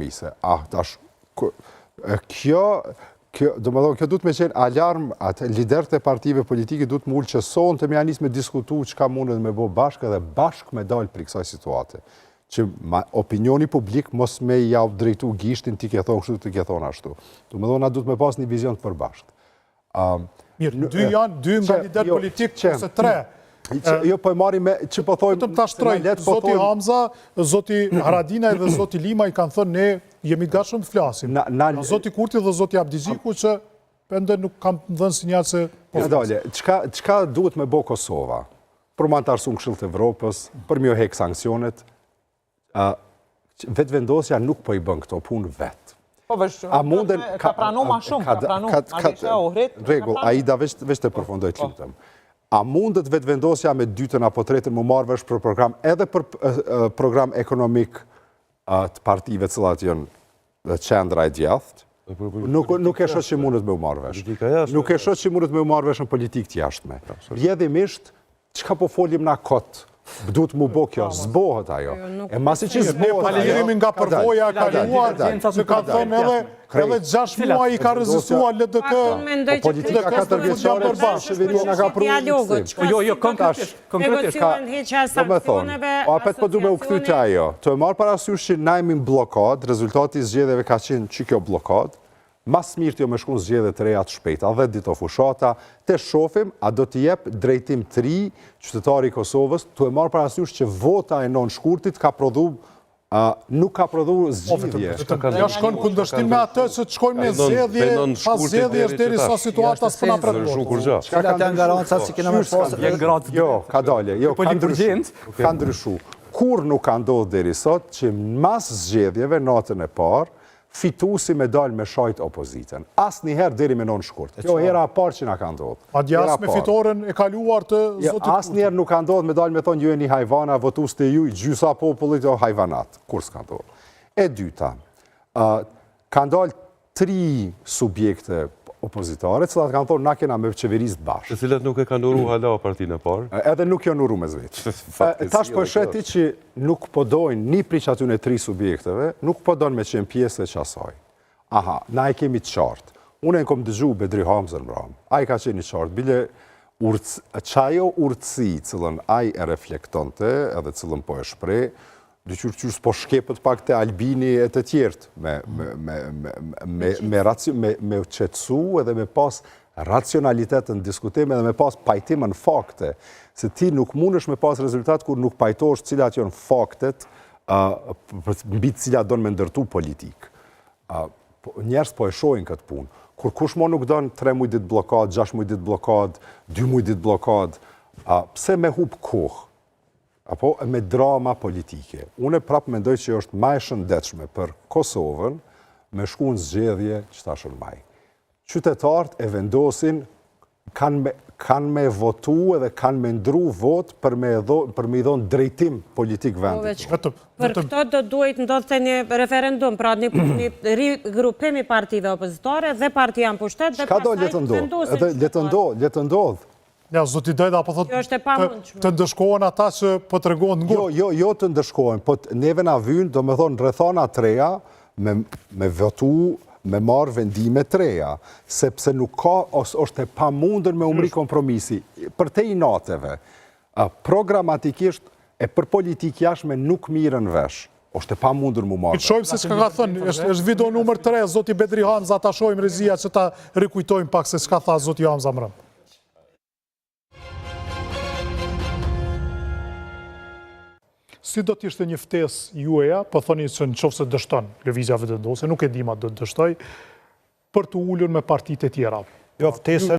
parise. Kjo du të me qenë alarm, atë liderët e partive politike du të më ullë që sonë të mjanis me diskutu që ka mundet me bo bashkë dhe bashkë me dalë për kësaj situate. Që opinioni publik mos me javë drejtu gishtin ti ke thonë kështu, ti ke thonë ashtu. Du me na du të me pas një vizion të përbashkët. Mirë, dy nga lider politik, ose tre. Jo, po e marri me, që po thojmë... Të ashtroj, zoti Hamza, zoti Haradinaj dhe zoti Lima i kanë thënë ne jemi gatshëm të flasim. Zoti Kurti dhe zoti Abdiziku që pende nuk kam dhënë sinjal se... Dole, qka duhet me bo Kosova? Për ma të arsu në Këshillit të Evropës, për mjo hek sankcionet, vetë vendosja nuk po i bën këto punë vetë. Po vështë, ka pranu ma shumë, ka pranu, Alisha Ohrit. Regull, Aida, veç të përfundoj të lutëm. A mundet vetë vendosja me dytën apo tretën më marrë vesh për program, edhe për program ekonomik të partive cilat jënë qendra e djathtë, nuk e shoh që mundet me u marrë vesh. Nuk e shoh që mundet me u marrë vesh në politikë të jashtme. Rjedhimisht, çka po folim na kot? Duhet mu bo kjo, zbohet ajo. E masi që zbohet ajo... Palirimi nga përvoja ka luar, që ka thënë edhe 6 muaj i ka rezistua LDK... Politika 4 vjeçare të shëveria nga ka prunë. Jo, konkretisht. Do me thonë, apet po du me u këthy të ajo. Të e marë parasysh që na jemi në blokad, rezultati zgjedhjeve ka qenë që kjo blokad, mas mirë të jo me shku në zgjedhje të reja të shpejta, dhe dito fushata, të shofim, a do të jep drejtim të ri, qytetari i Kosovës, të e marë parasysh që vota e non shkurtit ka prodhu, nuk ka prodhu zgjidhje. Ja shkon këndështim me atë që të shkojmë në zgjedhje, pas zgjedhje është deri sa situata s'pëna përvotë. Qka ka të garanca si kena me posë? Jo, ka dalje, ka ndryshu. Kur nuk ka ndodhë deri sot, që mas zgjedhjeve natën e parë, fitusi me dalë me shajt opozitën. Asë njëherë deri me non shkurt. Kjo hera parë që nga ka ndodhë. A djas me fitoren e kaluar të zotit Kurti? Asë njëherë nuk ka ndodhë me dalë me thonë ju e një hajvana, votus të ju, gjysa popullit o hajvanat. Kur s'ka ndodhë? E dyta, ka ndalë 3 subjekte opozitare, cilat kanë thonë na kena me qeverisë bashkë. Të cilat nuk e kanë uru hala partinë e parë? Edhe nuk jo nuru me zvetë. Tash po sheti që nuk po dojnë një priq aty në 3 subjekteve, nuk po dojnë me qenë pjesë e qasaj. Aha, na e kemi të qartë. Unë e në kom dëgju Bedri Hamzën më ramë. A i ka qenë një qartë. Bile qajo urtësi cilën a i e reflektonte, edhe cilën po e shprej, dyqyrë s'po shkepët pak të Albini e të tjertë, me qetësu edhe me pas racionalitet në diskutim edhe me pas pajtim në fakte, se ti nuk mundesh me pas rezultat kur nuk pajtosh cilat janë faktet mbi cilat donë me ndërtu politik. Njerës po e shojnë këtë punë. Kur kush mo nuk donë 3 muj ditë blokad, 6 muj ditë blokad, 2 muj ditë blokad, pse me hub kohë? Apo me drama politike. Unë prapë mendoj që është ma e shëndetshme për Kosovën me shku në zgjedhje qëtashën maj. Qytetarët e vendosin, kanë me votu edhe kanë me ndru vot për me i dhonë drejtim politik vendit. Për këto do duhet ndodhte një referendum, pra një rigrupim i partive opozitare dhe partia në pushtet dhe pasaj vendosin. Letë ndodhë. Ja, zoti Dajda, po thotë të ndëshkohen ata që po të regohen në ngurë. Jo të ndëshkohen, po neve na vynë, do me thonë, rrethana të reja, me votu, me marë vendime të reja, sepse nuk ka, është e pa mundën me umri kompromisi. Për te i nateve, programatikisht, e për politik jashme nuk mirën vesh, është e pa mundën mu marë. Të shojmë se që ka thënë, është video numër 3, zoti Bedri Hamza, ta shojmë rezia që ta rikujtojmë pak se që ka tha zoti Hamza mërëm. Si do t'ishte një ftesë jueja, po thoni që në qofë se dështon lëvizja vetëndose, nuk e dima do të dështoj, për të ullur me partitë e tjera. Jo, ftesë